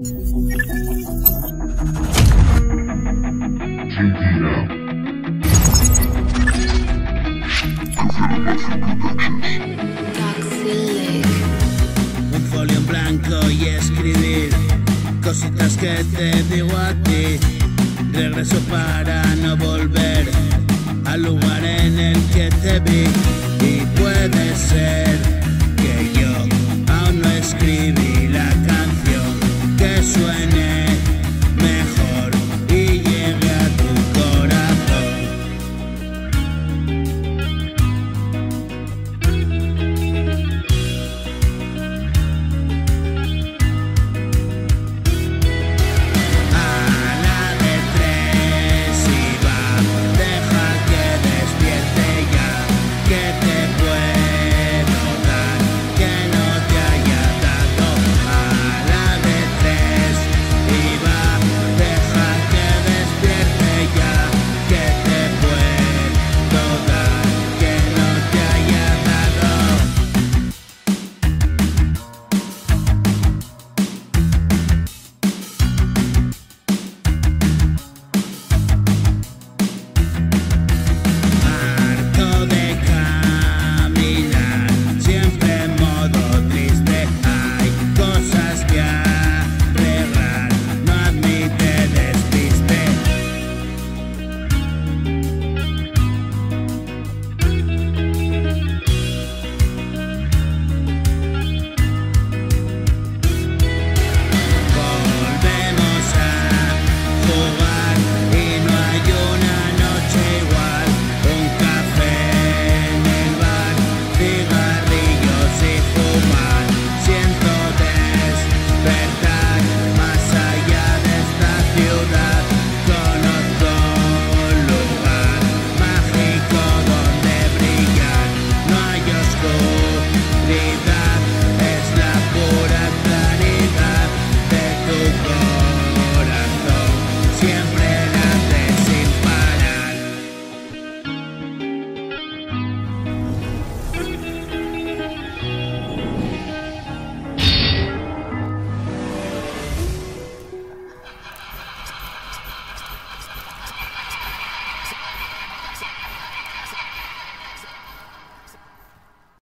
GAXILLIC. Un folio en blanco y escribir cositas que te digo a ti. Regreso para no volver al lugar en el que te vi. Y puede ser que yo aún no escribí la canción que suene